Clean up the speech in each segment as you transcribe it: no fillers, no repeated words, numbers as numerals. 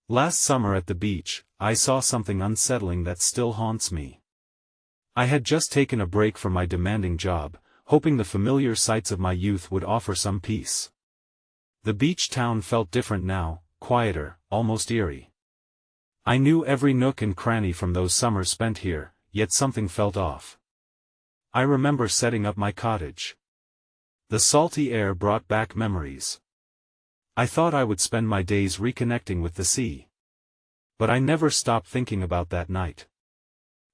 Last summer at the beach, I saw something unsettling that still haunts me. I had just taken a break from my demanding job, hoping the familiar sights of my youth would offer some peace. The beach town felt different now, quieter, almost eerie. I knew every nook and cranny from those summers spent here, yet something felt off. I remember setting up my cottage. The salty air brought back memories. I thought I would spend my days reconnecting with the sea. But I never stopped thinking about that night.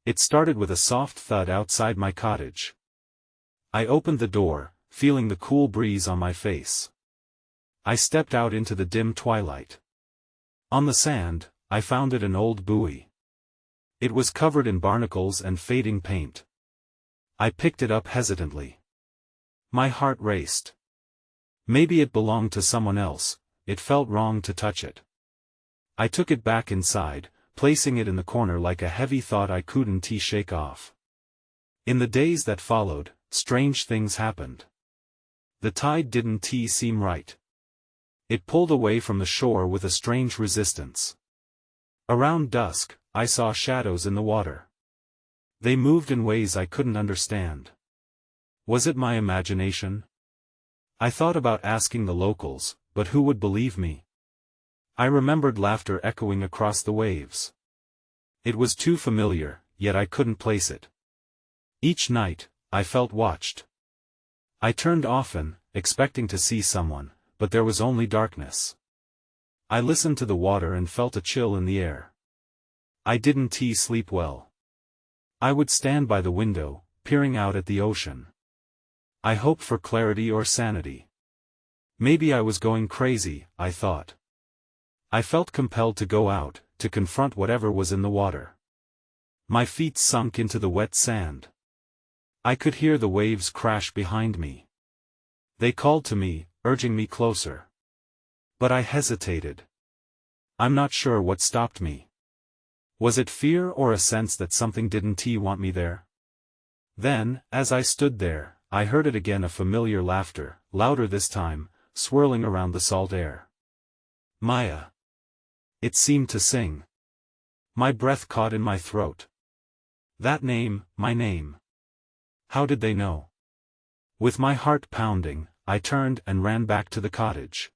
It started with a soft thud outside my cottage. I opened the door, feeling the cool breeze on my face. I stepped out into the dim twilight. On the sand, I found an old buoy. It was covered in barnacles and fading paint. I picked it up hesitantly. My heart raced. Maybe it belonged to someone else, it felt wrong to touch it. I took it back inside, placing it in the corner like a heavy thought I couldn't shake off. In the days that followed, strange things happened. The tide didn't seem right. It pulled away from the shore with a strange resistance. Around dusk, I saw shadows in the water. They moved in ways I couldn't understand. Was it my imagination? I thought about asking the locals, but who would believe me? I remembered laughter echoing across the waves. It was too familiar, yet I couldn't place it. Each night, I felt watched. I turned often, expecting to see someone, but there was only darkness. I listened to the water and felt a chill in the air. I didn't sleep well. I would stand by the window, peering out at the ocean. I hoped for clarity or sanity. Maybe I was going crazy, I thought. I felt compelled to go out, to confront whatever was in the water. My feet sunk into the wet sand. I could hear the waves crash behind me. They called to me, urging me closer. But I hesitated. I'm not sure what stopped me. Was it fear or a sense that something didn't want me there? Then, as I stood there, I heard it again, a familiar laughter, louder this time, swirling around the salt air. Maya. It seemed to sing. My breath caught in my throat. That name, my name. How did they know? With my heart pounding, I turned and ran back to the cottage.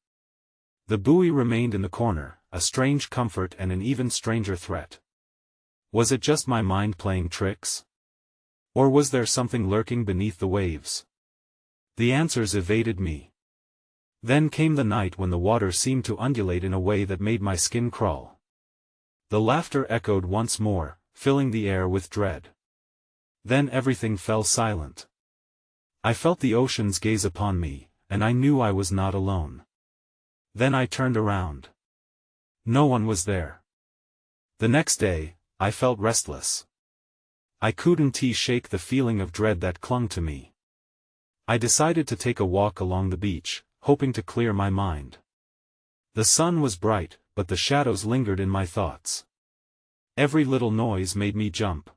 The buoy remained in the corner, a strange comfort and an even stranger threat. Was it just my mind playing tricks? Or was there something lurking beneath the waves? The answers evaded me. Then came the night when the water seemed to undulate in a way that made my skin crawl. The laughter echoed once more, filling the air with dread. Then everything fell silent. I felt the ocean's gaze upon me, and I knew I was not alone. Then I turned around. No one was there. The next day, I felt restless. I couldn't shake the feeling of dread that clung to me. I decided to take a walk along the beach, hoping to clear my mind. The sun was bright, but the shadows lingered in my thoughts. Every little noise made me jump.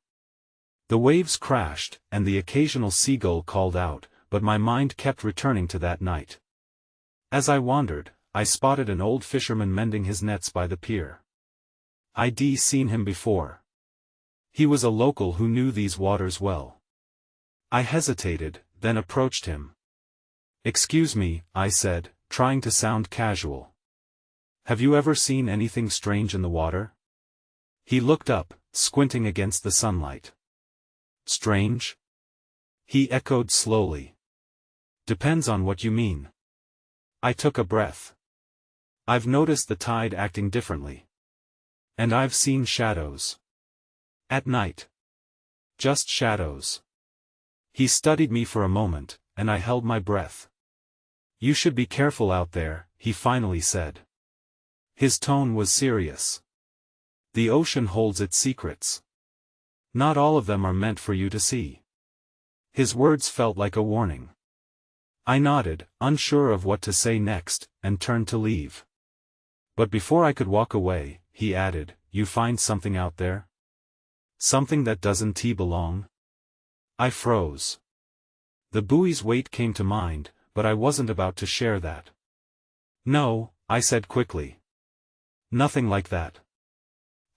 The waves crashed, and the occasional seagull called out, but my mind kept returning to that night. As I wandered, I spotted an old fisherman mending his nets by the pier. I'd seen him before. He was a local who knew these waters well. I hesitated, then approached him. "Excuse me," I said, trying to sound casual. "Have you ever seen anything strange in the water?" He looked up, squinting against the sunlight. "Strange?" he echoed slowly. "Depends on what you mean." I took a breath. "I've noticed the tide acting differently. And I've seen shadows. At night. Just shadows." He studied me for a moment, and I held my breath. "You should be careful out there," he finally said. His tone was serious. "The ocean holds its secrets. Not all of them are meant for you to see." His words felt like a warning. I nodded, unsure of what to say next, and turned to leave. But before I could walk away, he added, "You find something out there? Something that doesn't belong?" I froze. The buoy's weight came to mind, but I wasn't about to share that. "No," I said quickly. Nothing like that.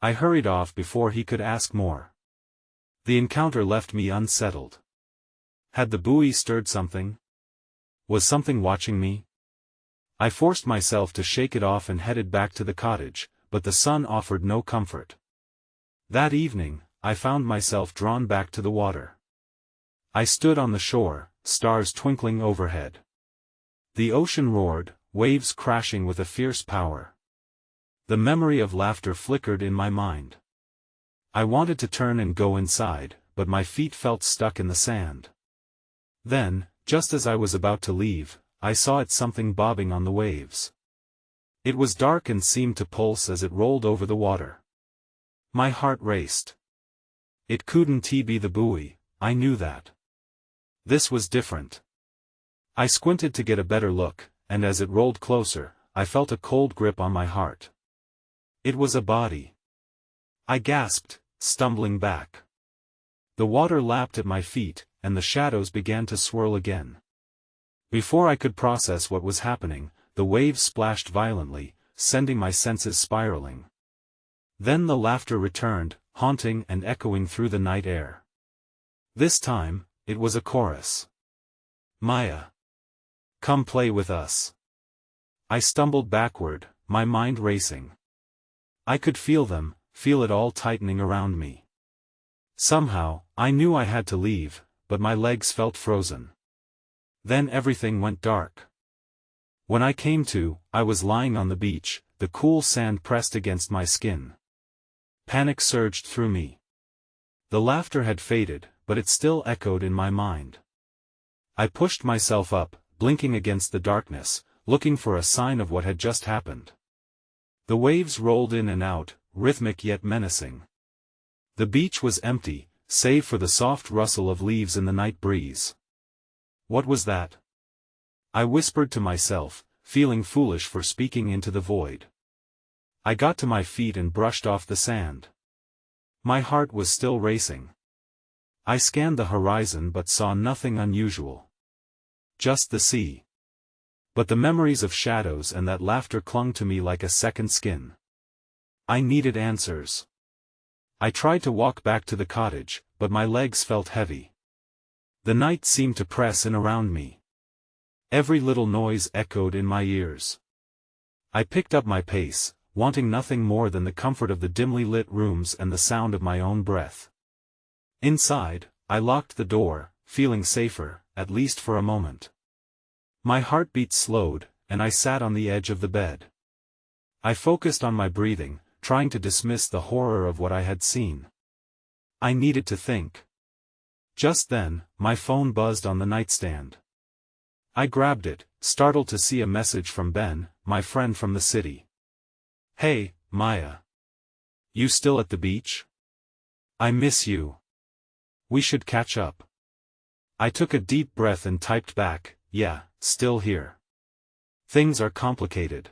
I hurried off before he could ask more. The encounter left me unsettled. Had the buoy stirred something? Was something watching me? I forced myself to shake it off and headed back to the cottage, but the sun offered no comfort. That evening, I found myself drawn back to the water. I stood on the shore, stars twinkling overhead. The ocean roared, waves crashing with a fierce power. The memory of laughter flickered in my mind. I wanted to turn and go inside, but my feet felt stuck in the sand. Then, just as I was about to leave, I saw something bobbing on the waves. It was dark and seemed to pulse as it rolled over the water. My heart raced. It couldn't be the buoy, I knew that. This was different. I squinted to get a better look, and as it rolled closer, I felt a cold grip on my heart. It was a body. I gasped, stumbling back. The water lapped at my feet, and the shadows began to swirl again. Before I could process what was happening, the waves splashed violently, sending my senses spiraling. Then the laughter returned, haunting and echoing through the night air. This time, it was a chorus. Maya. Come play with us. I stumbled backward, my mind racing. I could feel it all tightening around me. Somehow, I knew I had to leave, but my legs felt frozen. Then everything went dark. When I came to, I was lying on the beach, the cool sand pressed against my skin. Panic surged through me. The laughter had faded, but it still echoed in my mind. I pushed myself up, blinking against the darkness, looking for a sign of what had just happened. The waves rolled in and out, rhythmic yet menacing. The beach was empty, save for the soft rustle of leaves in the night breeze. What was that? I whispered to myself, feeling foolish for speaking into the void. I got to my feet and brushed off the sand. My heart was still racing. I scanned the horizon but saw nothing unusual. Just the sea. But the memories of shadows and that laughter clung to me like a second skin. I needed answers. I tried to walk back to the cottage, but my legs felt heavy. The night seemed to press in around me. Every little noise echoed in my ears. I picked up my pace, wanting nothing more than the comfort of the dimly lit rooms and the sound of my own breath. Inside, I locked the door, feeling safer, at least for a moment. My heartbeat slowed, and I sat on the edge of the bed. I focused on my breathing, trying to dismiss the horror of what I had seen. I needed to think. Just then, my phone buzzed on the nightstand. I grabbed it, startled to see a message from Ben, my friend from the city. Hey, Maya. You still at the beach? I miss you. We should catch up. I took a deep breath and typed back, yeah, still here. Things are complicated.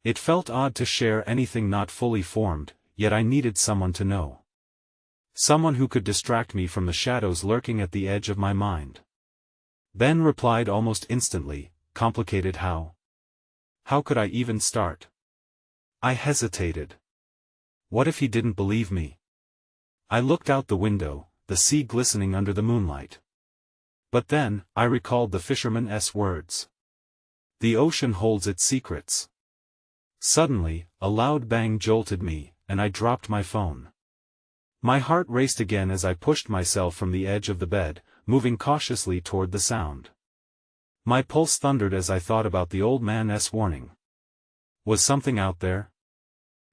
It felt odd to share anything not fully formed, yet I needed someone to know. Someone who could distract me from the shadows lurking at the edge of my mind. Ben replied almost instantly, complicated how? How could I even start? I hesitated. What if he didn't believe me? I looked out the window, the sea glistening under the moonlight. But then, I recalled the fisherman's words. The ocean holds its secrets. Suddenly, a loud bang jolted me, and I dropped my phone. My heart raced again as I pushed myself from the edge of the bed, moving cautiously toward the sound. My pulse thundered as I thought about the old man's warning. Was something out there?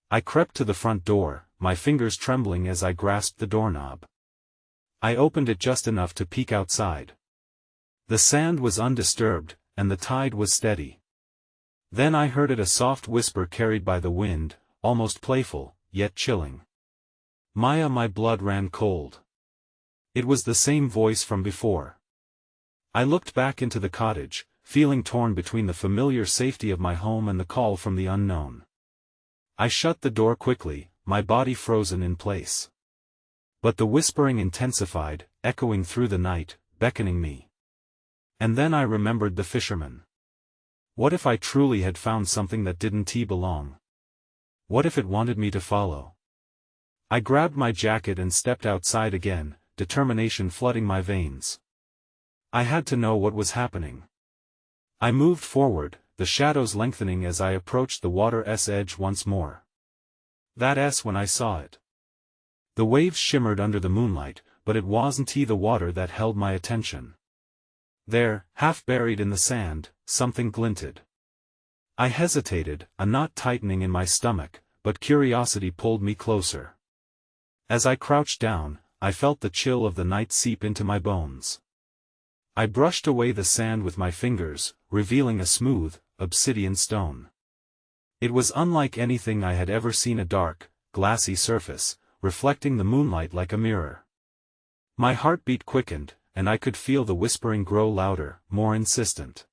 I crept to the front door, my fingers trembling as I grasped the doorknob. I opened it just enough to peek outside. The sand was undisturbed, and the tide was steady. Then I heard a soft whisper carried by the wind, almost playful, yet chilling. Maya, my blood ran cold. It was the same voice from before. I looked back into the cottage, feeling torn between the familiar safety of my home and the call from the unknown. I shut the door quickly, my body frozen in place. But the whispering intensified, echoing through the night, beckoning me. And then I remembered the fisherman. What if I truly had found something that didn't belong? What if it wanted me to follow? I grabbed my jacket and stepped outside again, determination flooding my veins. I had to know what was happening. I moved forward, the shadows lengthening as I approached the water's edge once more. That's when I saw it. The waves shimmered under the moonlight, but it wasn't the water that held my attention. There, half buried in the sand, something glinted. I hesitated, a knot tightening in my stomach, but curiosity pulled me closer. As I crouched down, I felt the chill of the night seep into my bones. I brushed away the sand with my fingers, revealing a smooth, obsidian stone. It was unlike anything I had ever seen, a dark, glassy surface, reflecting the moonlight like a mirror. My heartbeat quickened, and I could feel the whispering grow louder, more insistent.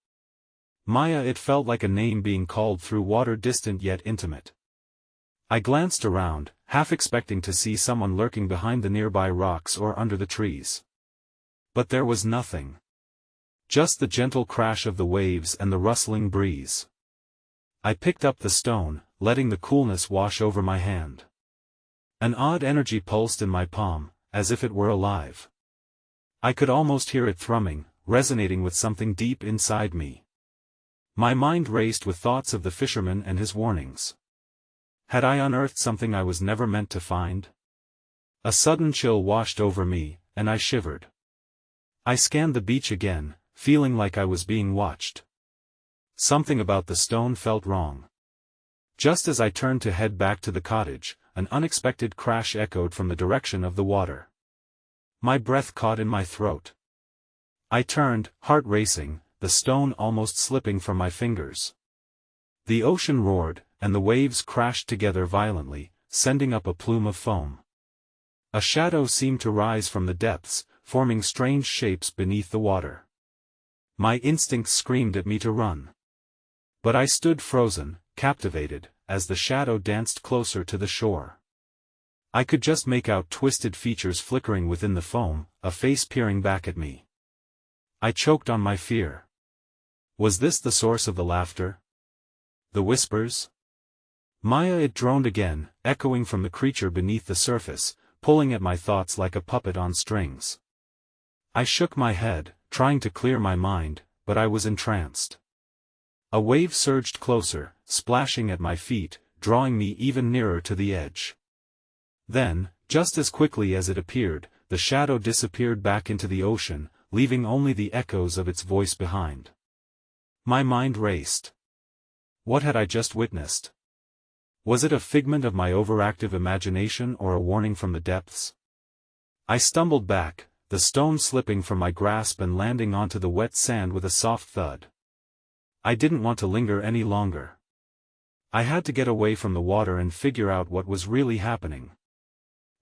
Maya, it felt like a name being called through water, distant yet intimate. I glanced around, half expecting to see someone lurking behind the nearby rocks or under the trees. But there was nothing. Just the gentle crash of the waves and the rustling breeze. I picked up the stone, letting the coolness wash over my hand. An odd energy pulsed in my palm, as if it were alive. I could almost hear it thrumming, resonating with something deep inside me. My mind raced with thoughts of the fisherman and his warnings. Had I unearthed something I was never meant to find? A sudden chill washed over me, and I shivered. I scanned the beach again, feeling like I was being watched. Something about the stone felt wrong. Just as I turned to head back to the cottage, an unexpected crash echoed from the direction of the water. My breath caught in my throat. I turned, heart racing, the stone almost slipping from my fingers. The ocean roared, and the waves crashed together violently, sending up a plume of foam. A shadow seemed to rise from the depths, forming strange shapes beneath the water. My instincts screamed at me to run. But I stood frozen, captivated, as the shadow danced closer to the shore. I could just make out twisted features flickering within the foam, a face peering back at me. I choked on my fear. Was this the source of the laughter? The whispers? Maya, it droned again, echoing from the creature beneath the surface, pulling at my thoughts like a puppet on strings. I shook my head, trying to clear my mind, but I was entranced. A wave surged closer, splashing at my feet, drawing me even nearer to the edge. Then, just as quickly as it appeared, the shadow disappeared back into the ocean, leaving only the echoes of its voice behind. My mind raced. What had I just witnessed? Was it a figment of my overactive imagination or a warning from the depths? I stumbled back, the stone slipping from my grasp and landing onto the wet sand with a soft thud. I didn't want to linger any longer. I had to get away from the water and figure out what was really happening.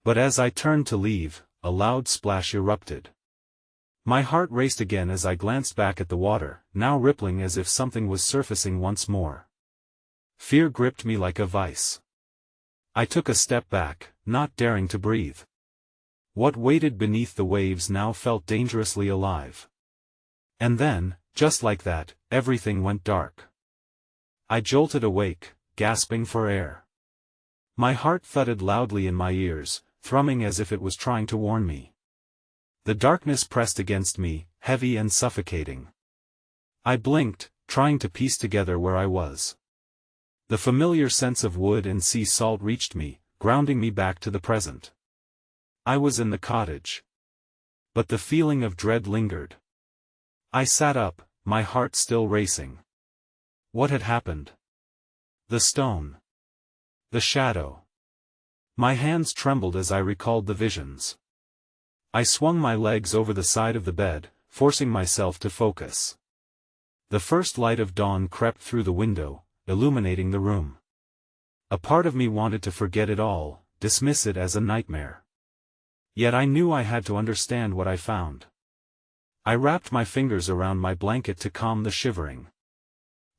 But as I turned to leave, a loud splash erupted. My heart raced again as I glanced back at the water, now rippling as if something was surfacing once more. Fear gripped me like a vice. I took a step back, not daring to breathe. What waited beneath the waves now felt dangerously alive. And then, just like that, everything went dark. I jolted awake, gasping for air. My heart thudded loudly in my ears, thrumming as if it was trying to warn me. The darkness pressed against me, heavy and suffocating. I blinked, trying to piece together where I was. The familiar sense of wood and sea salt reached me, grounding me back to the present. I was in the cottage. But the feeling of dread lingered. I sat up, my heart still racing. What had happened? The stone. The shadow. My hands trembled as I recalled the visions. I swung my legs over the side of the bed, forcing myself to focus. The first light of dawn crept through the window, illuminating the room. A part of me wanted to forget it all, dismiss it as a nightmare. Yet I knew I had to understand what I found. I wrapped my fingers around my blanket to calm the shivering.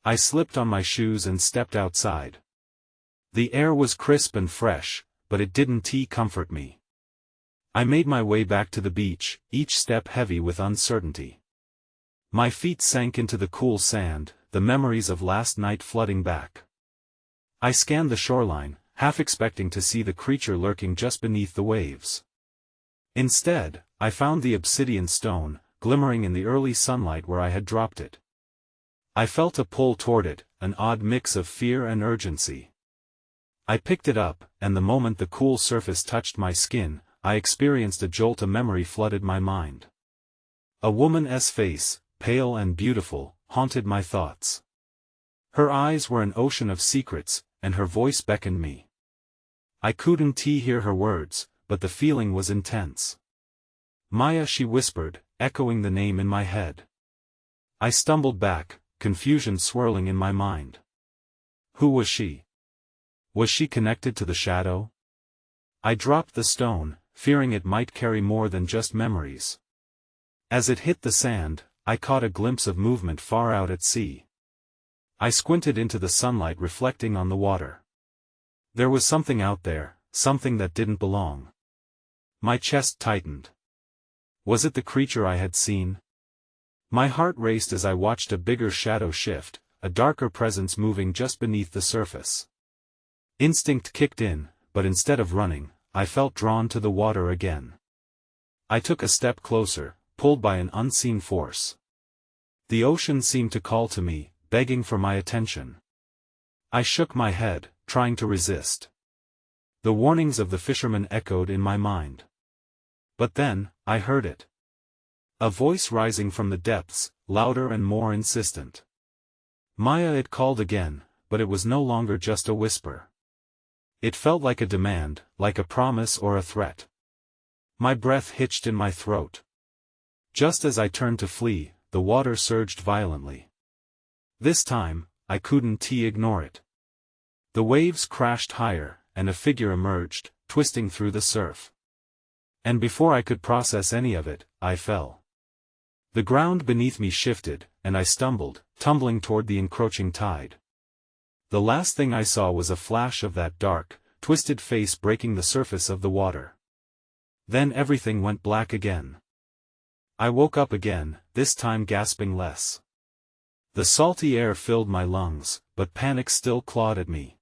I slipped on my shoes and stepped outside. The air was crisp and fresh, but it didn't comfort me. I made my way back to the beach, each step heavy with uncertainty. My feet sank into the cool sand, the memories of last night flooding back. I scanned the shoreline, half expecting to see the creature lurking just beneath the waves. Instead, I found the obsidian stone, glimmering in the early sunlight where I had dropped it. I felt a pull toward it, an odd mix of fear and urgency. I picked it up, and the moment the cool surface touched my skin, I experienced a jolt. A memory flooded my mind. A woman's face, pale and beautiful, haunted my thoughts. Her eyes were an ocean of secrets, and her voice beckoned me. I couldn't hear her words, but the feeling was intense. Maya, she whispered, echoing the name in my head. I stumbled back, confusion swirling in my mind. Who was she? Was she connected to the shadow? I dropped the stone, fearing it might carry more than just memories. As it hit the sand, I caught a glimpse of movement far out at sea. I squinted into the sunlight reflecting on the water. There was something out there, something that didn't belong. My chest tightened. Was it the creature I had seen? My heart raced as I watched a bigger shadow shift, a darker presence moving just beneath the surface. Instinct kicked in, but instead of running, I felt drawn to the water again. I took a step closer, pulled by an unseen force. The ocean seemed to call to me, begging for my attention. I shook my head, trying to resist. The warnings of the fisherman echoed in my mind. But then, I heard it. A voice rising from the depths, louder and more insistent. Maya, it called again, but it was no longer just a whisper. It felt like a demand, like a promise or a threat. My breath hitched in my throat. Just as I turned to flee, the water surged violently. This time, I couldn't ignore it. The waves crashed higher, and a figure emerged, twisting through the surf. And before I could process any of it, I fell. The ground beneath me shifted, and I stumbled, tumbling toward the encroaching tide. The last thing I saw was a flash of that dark, twisted face breaking the surface of the water. Then everything went black again. I woke up again, this time gasping less. The salty air filled my lungs, but panic still clawed at me.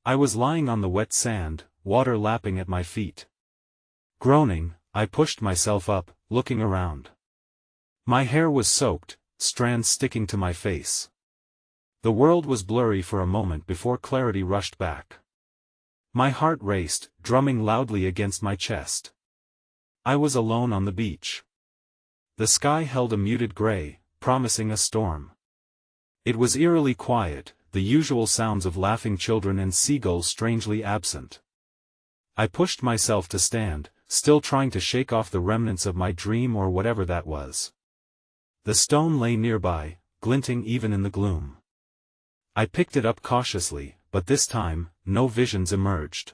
I was lying on the wet sand, water lapping at my feet. Groaning, I pushed myself up, looking around. My hair was soaked, strands sticking to my face. The world was blurry for a moment before clarity rushed back. My heart raced, drumming loudly against my chest. I was alone on the beach. The sky held a muted gray, promising a storm. It was eerily quiet, the usual sounds of laughing children and seagulls strangely absent. I pushed myself to stand, still trying to shake off the remnants of my dream or whatever that was. The stone lay nearby, glinting even in the gloom. I picked it up cautiously, but this time, no visions emerged.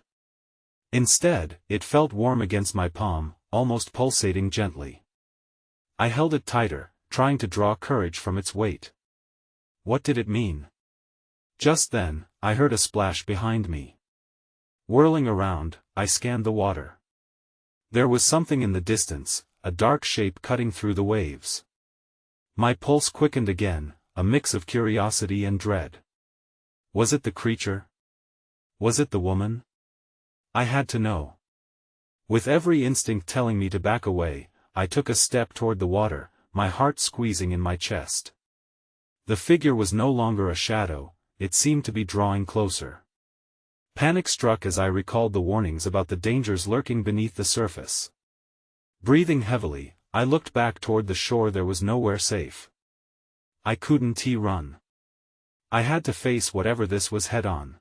Instead, it felt warm against my palm, almost pulsating gently. I held it tighter, trying to draw courage from its weight. What did it mean? Just then, I heard a splash behind me. Whirling around, I scanned the water. There was something in the distance, a dark shape cutting through the waves. My pulse quickened again, a mix of curiosity and dread. Was it the creature? Was it the woman? I had to know. With every instinct telling me to back away, I took a step toward the water, my heart squeezing in my chest. The figure was no longer a shadow, it seemed to be drawing closer. Panic struck as I recalled the warnings about the dangers lurking beneath the surface. Breathing heavily, I looked back toward the shore. There was nowhere safe. I couldn't run. I had to face whatever this was head on.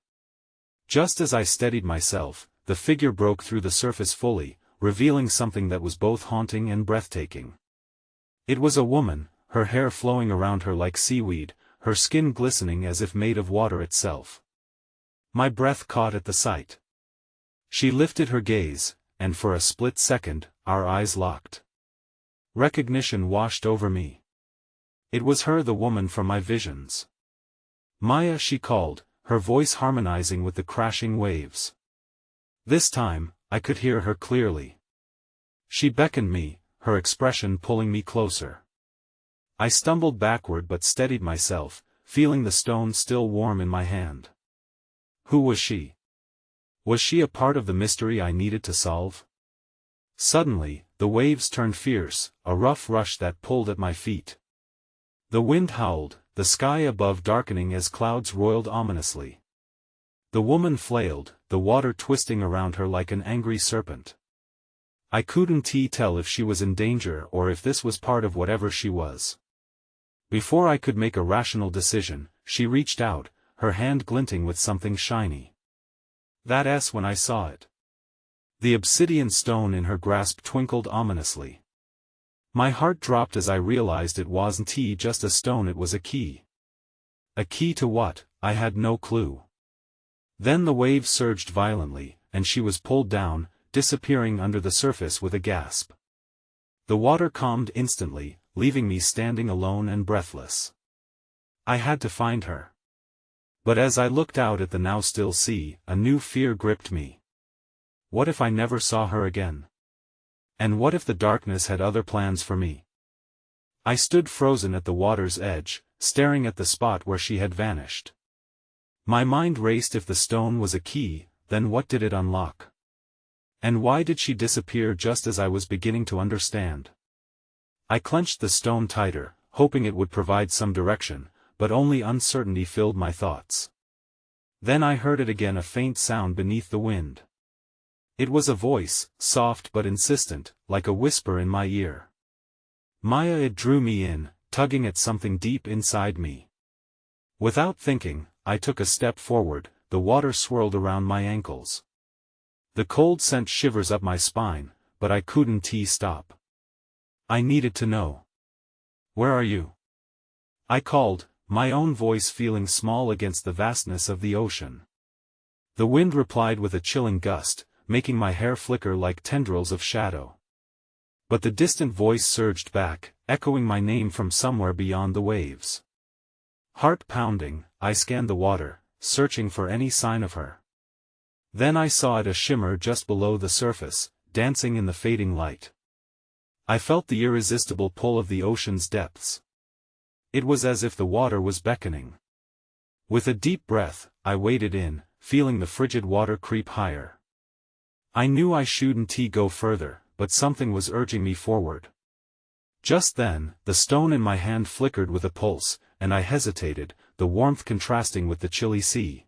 Just as I steadied myself, the figure broke through the surface fully, revealing something that was both haunting and breathtaking. It was a woman, her hair flowing around her like seaweed, her skin glistening as if made of water itself. My breath caught at the sight. She lifted her gaze, and for a split second, our eyes locked. Recognition washed over me. It was her, the woman from my visions. Maya, she called, her voice harmonizing with the crashing waves. This time, I could hear her clearly. She beckoned me, her expression pulling me closer. I stumbled backward but steadied myself, feeling the stone still warm in my hand. Who was she? Was she a part of the mystery I needed to solve? Suddenly, the waves turned fierce, a rough rush that pulled at my feet. The wind howled, the sky above darkening as clouds roiled ominously. The woman flailed, the water twisting around her like an angry serpent. I couldn't tell if she was in danger or if this was part of whatever she was. Before I could make a rational decision, she reached out, her hand glinting with something shiny. That's when I saw it. The obsidian stone in her grasp twinkled ominously. My heart dropped as I realized it wasn't just a stone, it was a key. A key to what? I had no clue. Then the wave surged violently, and she was pulled down, disappearing under the surface with a gasp. The water calmed instantly, leaving me standing alone and breathless. I had to find her. But as I looked out at the now still sea, a new fear gripped me. What if I never saw her again? And what if the darkness had other plans for me? I stood frozen at the water's edge, staring at the spot where she had vanished. My mind raced. If the stone was a key, then what did it unlock? And why did she disappear just as I was beginning to understand? I clenched the stone tighter, hoping it would provide some direction, but only uncertainty filled my thoughts. Then I heard it again, a faint sound beneath the wind. It was a voice, soft but insistent, like a whisper in my ear. Maya, it drew me in, tugging at something deep inside me. Without thinking, I took a step forward, the water swirled around my ankles. The cold sent shivers up my spine, but I couldn't stop. I needed to know. Where are you? I called, my own voice feeling small against the vastness of the ocean. The wind replied with a chilling gust, making my hair flicker like tendrils of shadow. But the distant voice surged back, echoing my name from somewhere beyond the waves. Heart pounding, I scanned the water, searching for any sign of her. Then I saw it, a shimmer just below the surface, dancing in the fading light. I felt the irresistible pull of the ocean's depths. It was as if the water was beckoning. With a deep breath, I waded in, feeling the frigid water creep higher. I knew I shouldn't go further, but something was urging me forward. Just then, the stone in my hand flickered with a pulse, and I hesitated, the warmth contrasting with the chilly sea.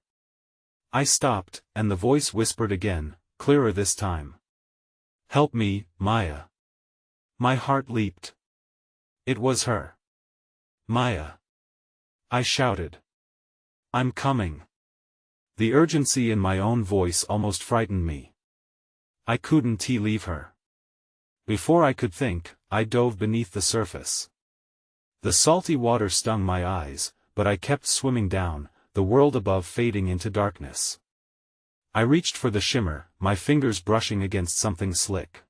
I stopped, and the voice whispered again, clearer this time. Help me, Maya. My heart leaped. It was her. Maya. I shouted. I'm coming. The urgency in my own voice almost frightened me. I couldn't leave her. Before I could think, I dove beneath the surface. The salty water stung my eyes, but I kept swimming down, the world above fading into darkness. I reached for the shimmer, my fingers brushing against something slick.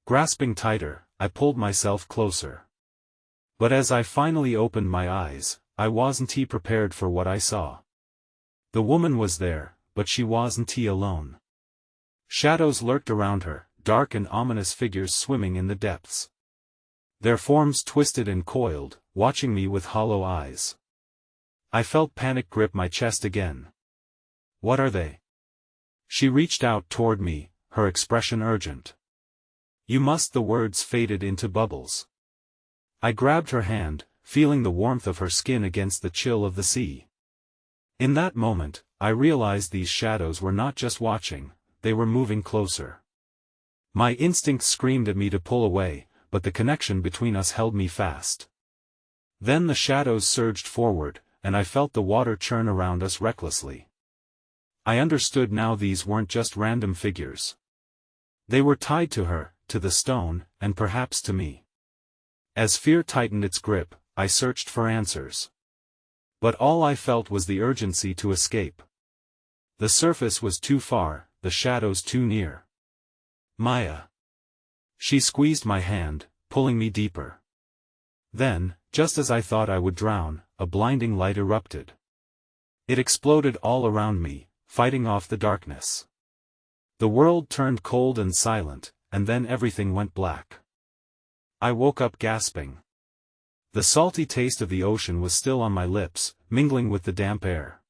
Grasping tighter, I pulled myself closer. But as I finally opened my eyes, I wasn't prepared for what I saw. The woman was there, but she wasn't alone. Shadows lurked around her, dark and ominous figures swimming in the depths. Their forms twisted and coiled, watching me with hollow eyes. I felt panic grip my chest again. What are they? She reached out toward me, her expression urgent. You must. The words faded into bubbles. I grabbed her hand, feeling the warmth of her skin against the chill of the sea. In that moment, I realized these shadows were not just watching, they were moving closer. My instincts screamed at me to pull away, but the connection between us held me fast. Then the shadows surged forward, and I felt the water churn around us recklessly. I understood now, these weren't just random figures. They were tied to her, to the stone, and perhaps to me. As fear tightened its grip, I searched for answers. But all I felt was the urgency to escape. The surface was too far, the shadows too near. Maya. She squeezed my hand, pulling me deeper. Then, just as I thought I would drown, a blinding light erupted. It exploded all around me, fighting off the darkness. The world turned cold and silent, and then everything went black. I woke up gasping. The salty taste of the ocean was still on my lips, mingling with the damp air.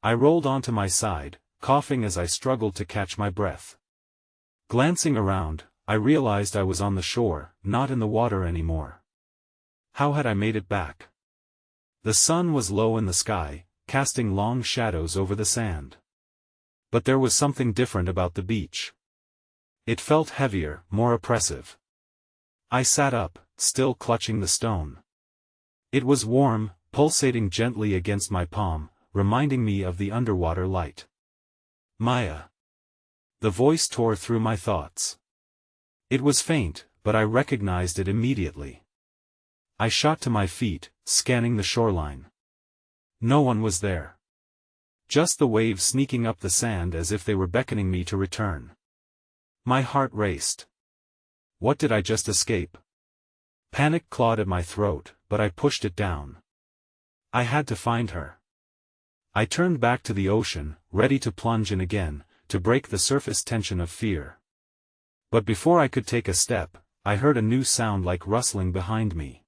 I rolled onto my side, coughing as I struggled to catch my breath. Glancing around, I realized I was on the shore, not in the water anymore. How had I made it back? The sun was low in the sky, casting long shadows over the sand. But there was something different about the beach. It felt heavier, more oppressive. I sat up, still clutching the stone. It was warm, pulsating gently against my palm, reminding me of the underwater light. Maya. The voice tore through my thoughts. It was faint, but I recognized it immediately. I shot to my feet, scanning the shoreline. No one was there. Just the waves sneaking up the sand as if they were beckoning me to return. My heart raced. What did I just escape? Panic clawed at my throat, but I pushed it down. I had to find her. I turned back to the ocean, ready to plunge in again, to break the surface tension of fear. But before I could take a step, I heard a new sound like rustling behind me.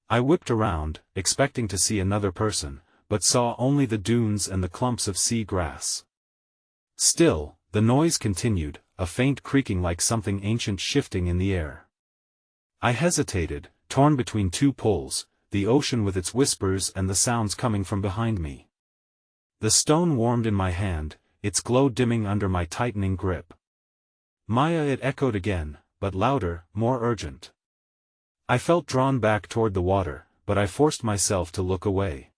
I whipped around, expecting to see another person, but saw only the dunes and the clumps of sea grass. Still, the noise continued, a faint creaking like something ancient shifting in the air. I hesitated, torn between two poles, the ocean with its whispers and the sounds coming from behind me. The stone warmed in my hand, its glow dimming under my tightening grip. Maya, it echoed again, but louder, more urgent. I felt drawn back toward the water, but I forced myself to look away.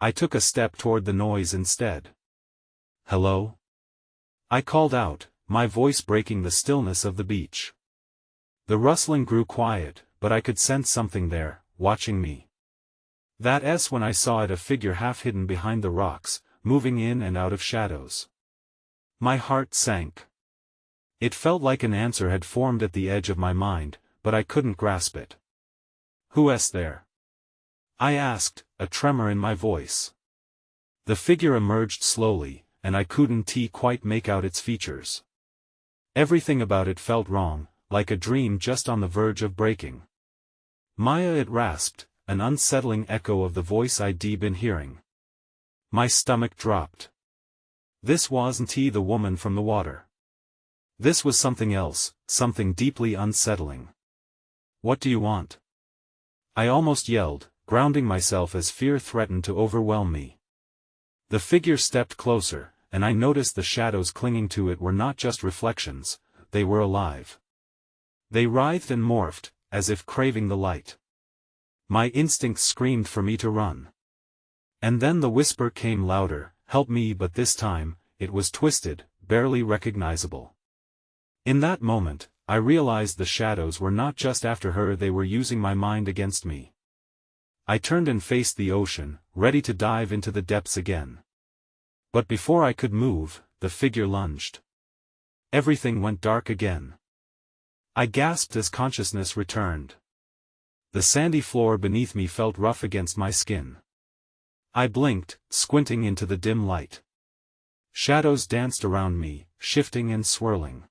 I took a step toward the noise instead. Hello? I called out, my voice breaking the stillness of the beach. The rustling grew quiet, but I could sense something there, watching me. That's when I saw it, a figure half hidden behind the rocks, moving in and out of shadows. My heart sank. It felt like an answer had formed at the edge of my mind, but I couldn't grasp it. Who's there? I asked, a tremor in my voice. The figure emerged slowly, and I couldn't quite make out its features. Everything about it felt wrong, like a dream just on the verge of breaking. Maya, it rasped, an unsettling echo of the voice I'd been hearing. My stomach dropped. This wasn't the woman from the water. This was something else, something deeply unsettling. What do you want? I almost yelled, grounding myself as fear threatened to overwhelm me. The figure stepped closer, and I noticed the shadows clinging to it were not just reflections, they were alive. They writhed and morphed, as if craving the light. My instincts screamed for me to run. And then the whisper came louder, help me, but this time, it was twisted, barely recognizable. In that moment, I realized the shadows were not just after her, they were using my mind against me. I turned and faced the ocean, ready to dive into the depths again. But before I could move, the figure lunged. Everything went dark again. I gasped as consciousness returned. The sandy floor beneath me felt rough against my skin. I blinked, squinting into the dim light. Shadows danced around me, shifting and swirling.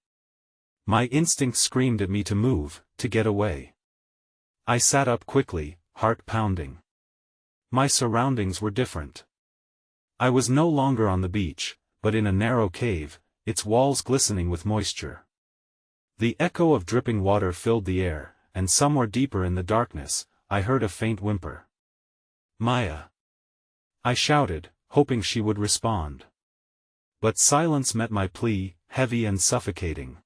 My instinct screamed at me to move, to get away. I sat up quickly, heart pounding. My surroundings were different. I was no longer on the beach, but in a narrow cave, its walls glistening with moisture. The echo of dripping water filled the air, and somewhere deeper in the darkness, I heard a faint whimper. Maya. I shouted, hoping she would respond. But silence met my plea, heavy and suffocating.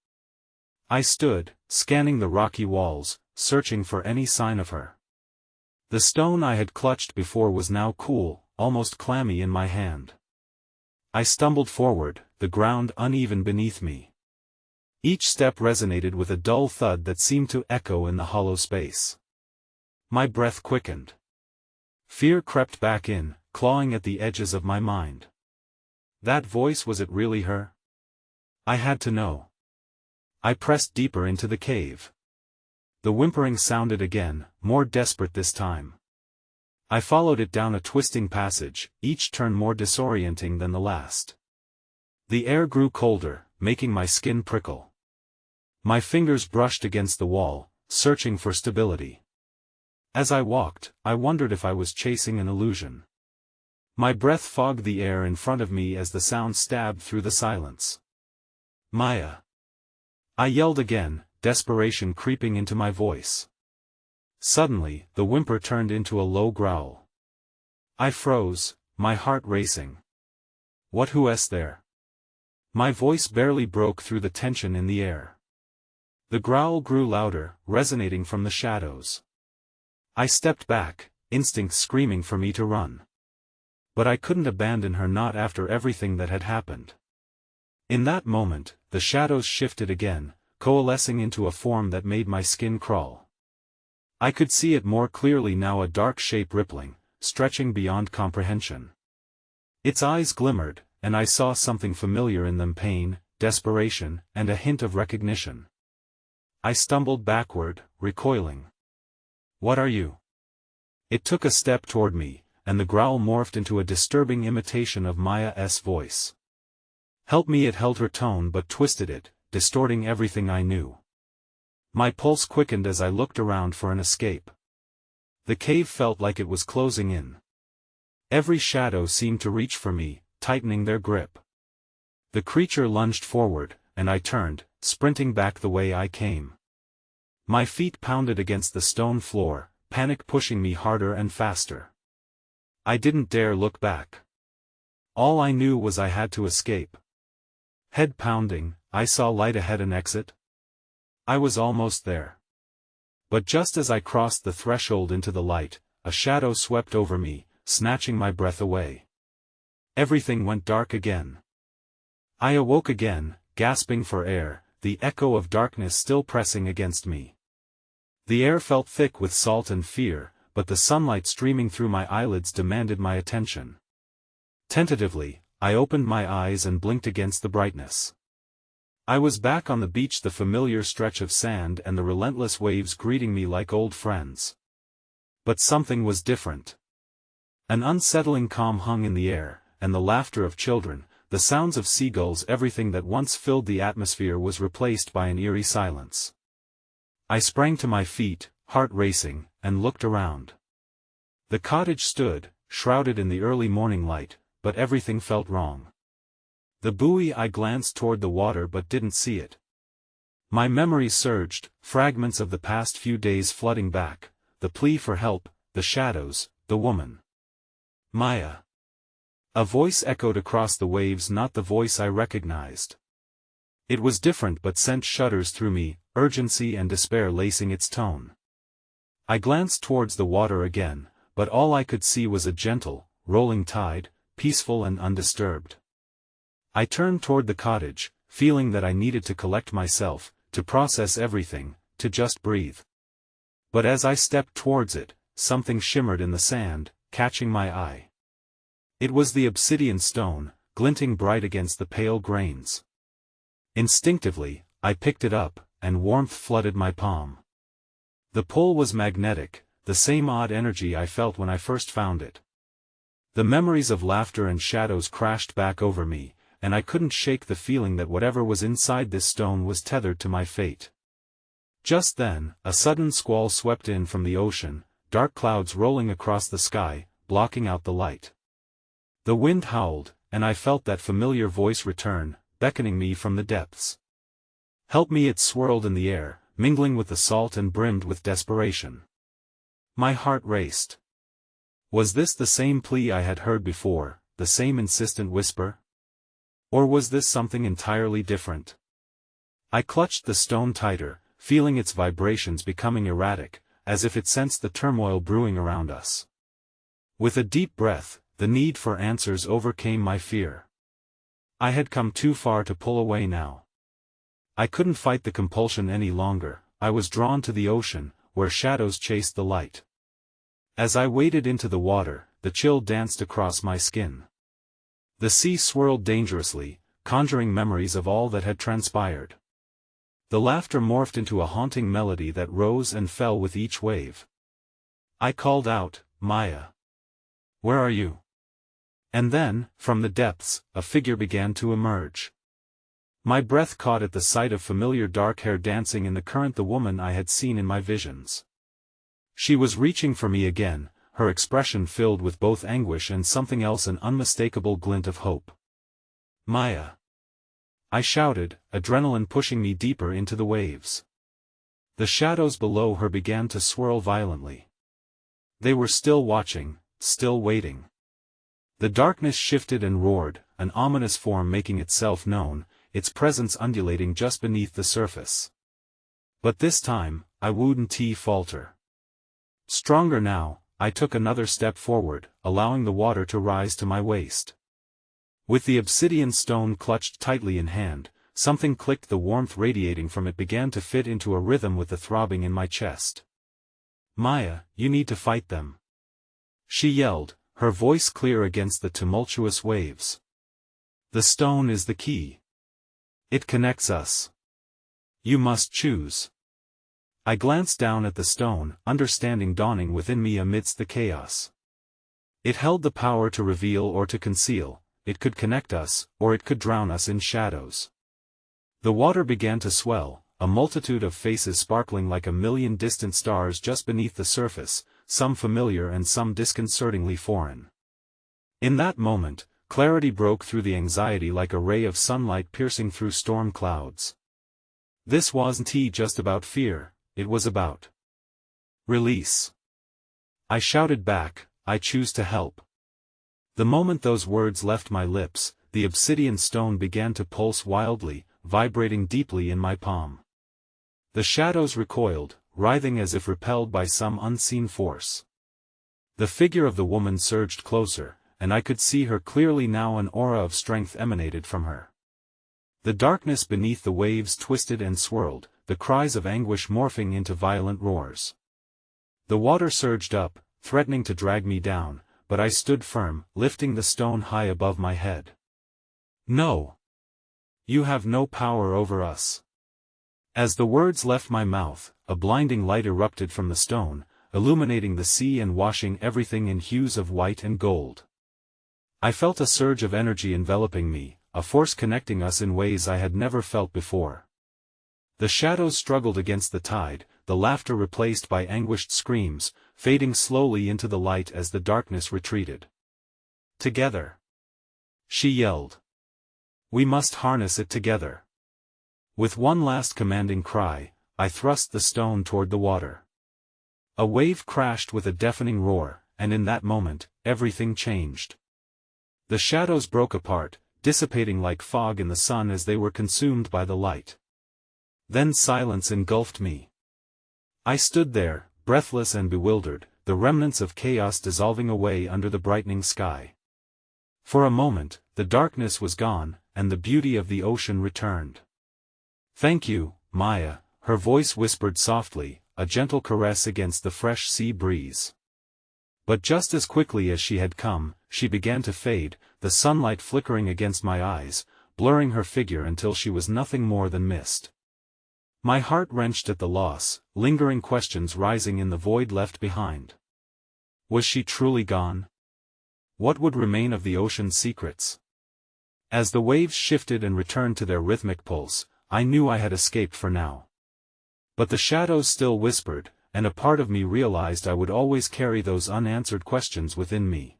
I stood, scanning the rocky walls, searching for any sign of her. The stone I had clutched before was now cool, almost clammy in my hand. I stumbled forward, the ground uneven beneath me. Each step resonated with a dull thud that seemed to echo in the hollow space. My breath quickened. Fear crept back in, clawing at the edges of my mind. That voice, was it really her? I had to know. I pressed deeper into the cave. The whimpering sounded again, more desperate this time. I followed it down a twisting passage, each turn more disorienting than the last. The air grew colder, making my skin prickle. My fingers brushed against the wall, searching for stability. As I walked, I wondered if I was chasing an illusion. My breath fogged the air in front of me as the sound stabbed through the silence. Maya! I yelled again, desperation creeping into my voice. Suddenly, the whimper turned into a low growl. I froze, my heart racing. Who is there? My voice barely broke through the tension in the air. The growl grew louder, resonating from the shadows. I stepped back, instinct screaming for me to run. But I couldn't abandon her, not after everything that had happened. In that moment, the shadows shifted again, coalescing into a form that made my skin crawl. I could see it more clearly now, a dark shape rippling, stretching beyond comprehension. Its eyes glimmered, and I saw something familiar in them: pain, desperation, and a hint of recognition. I stumbled backward, recoiling. What are you? It took a step toward me, and the growl morphed into a disturbing imitation of Maya's voice. Help me! It held her tone but twisted it, distorting everything I knew. My pulse quickened as I looked around for an escape. The cave felt like it was closing in. Every shadow seemed to reach for me, tightening their grip. The creature lunged forward, and I turned, sprinting back the way I came. My feet pounded against the stone floor, panic pushing me harder and faster. I didn't dare look back. All I knew was I had to escape. Head pounding, I saw light ahead, an exit. I was almost there. But just as I crossed the threshold into the light, a shadow swept over me, snatching my breath away. Everything went dark again. I awoke again, gasping for air, the echo of darkness still pressing against me. The air felt thick with salt and fear, but the sunlight streaming through my eyelids demanded my attention. Tentatively, I opened my eyes and blinked against the brightness. I was back on the beach, the familiar stretch of sand and the relentless waves greeting me like old friends. But something was different. An unsettling calm hung in the air, and the laughter of children, the sounds of seagulls, everything that once filled the atmosphere was replaced by an eerie silence. I sprang to my feet, heart racing, and looked around. The cottage stood, shrouded in the early morning light, but everything felt wrong. The buoy, I glanced toward the water but didn't see it. My memories surged, fragments of the past few days flooding back, the plea for help, the shadows, the woman. Maya. A voice echoed across the waves, not the voice I recognized. It was different but sent shudders through me, urgency and despair lacing its tone. I glanced towards the water again, but all I could see was a gentle, rolling tide, peaceful and undisturbed. I turned toward the cottage, feeling that I needed to collect myself, to process everything, to just breathe. But as I stepped towards it, something shimmered in the sand, catching my eye. It was the obsidian stone, glinting bright against the pale grains. Instinctively, I picked it up, and warmth flooded my palm. The pull was magnetic, the same odd energy I felt when I first found it. The memories of laughter and shadows crashed back over me, and I couldn't shake the feeling that whatever was inside this stone was tethered to my fate. Just then, a sudden squall swept in from the ocean, dark clouds rolling across the sky, blocking out the light. The wind howled, and I felt that familiar voice return, beckoning me from the depths. Help me! It swirled in the air, mingling with the salt and brimmed with desperation. My heart raced. Was this the same plea I had heard before, the same insistent whisper? Or was this something entirely different? I clutched the stone tighter, feeling its vibrations becoming erratic, as if it sensed the turmoil brewing around us. With a deep breath, the need for answers overcame my fear. I had come too far to pull away now. I couldn't fight the compulsion any longer. I was drawn to the ocean, where shadows chased the light. As I waded into the water, the chill danced across my skin. The sea swirled dangerously, conjuring memories of all that had transpired. The laughter morphed into a haunting melody that rose and fell with each wave. I called out, Maya. Where are you? And then, from the depths, a figure began to emerge. My breath caught at the sight of familiar dark hair dancing in the current, the woman I had seen in my visions. She was reaching for me again, her expression filled with both anguish and something else, an unmistakable glint of hope. "Maya!" I shouted, adrenaline pushing me deeper into the waves. The shadows below her began to swirl violently. They were still watching, still waiting. The darkness shifted and roared, an ominous form making itself known, its presence undulating just beneath the surface. But this time, I wouldn't falter. Stronger now, I took another step forward, allowing the water to rise to my waist. With the obsidian stone clutched tightly in hand, something clicked. The warmth radiating from it began to fit into a rhythm with the throbbing in my chest. "Maya, you need to fight them," she yelled, her voice clear against the tumultuous waves. "The stone is the key. It connects us. You must choose." I glanced down at the stone, understanding dawning within me amidst the chaos. It held the power to reveal or to conceal, it could connect us, or it could drown us in shadows. The water began to swell, a multitude of faces sparkling like a million distant stars just beneath the surface, some familiar and some disconcertingly foreign. In that moment, clarity broke through the anxiety like a ray of sunlight piercing through storm clouds. This wasn't just about fear, it was about release. I shouted back, "I choose to help." The moment those words left my lips, the obsidian stone began to pulse wildly, vibrating deeply in my palm. The shadows recoiled, writhing as if repelled by some unseen force. The figure of the woman surged closer, and I could see her clearly now. An aura of strength emanated from her. The darkness beneath the waves twisted and swirled, the cries of anguish morphing into violent roars. The water surged up, threatening to drag me down, but I stood firm, lifting the stone high above my head. "No! You have no power over us." As the words left my mouth, a blinding light erupted from the stone, illuminating the sea and washing everything in hues of white and gold. I felt a surge of energy enveloping me, a force connecting us in ways I had never felt before. The shadows struggled against the tide, the laughter replaced by anguished screams, fading slowly into the light as the darkness retreated. "Together!" she yelled. "We must harness it together." With one last commanding cry, I thrust the stone toward the water. A wave crashed with a deafening roar, and in that moment, everything changed. The shadows broke apart, dissipating like fog in the sun as they were consumed by the light. Then silence engulfed me. I stood there, breathless and bewildered, the remnants of chaos dissolving away under the brightening sky. For a moment, the darkness was gone, and the beauty of the ocean returned. "Thank you, Maya," her voice whispered softly, a gentle caress against the fresh sea breeze. But just as quickly as she had come, she began to fade, the sunlight flickering against my eyes, blurring her figure until she was nothing more than mist. My heart wrenched at the loss, lingering questions rising in the void left behind. Was she truly gone? What would remain of the ocean's secrets? As the waves shifted and returned to their rhythmic pulse, I knew I had escaped for now. But the shadows still whispered, and a part of me realized I would always carry those unanswered questions within me.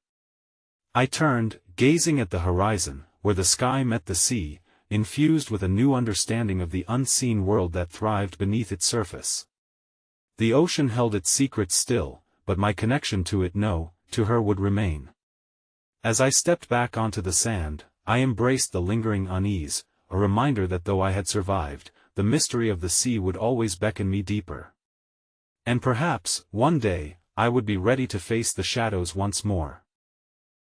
I turned, gazing at the horizon, where the sky met the sea, infused with a new understanding of the unseen world that thrived beneath its surface. The ocean held its secrets still, but my connection to it to her would remain. As I stepped back onto the sand, I embraced the lingering unease, a reminder that though I had survived, the mystery of the sea would always beckon me deeper. And perhaps, one day, I would be ready to face the shadows once more.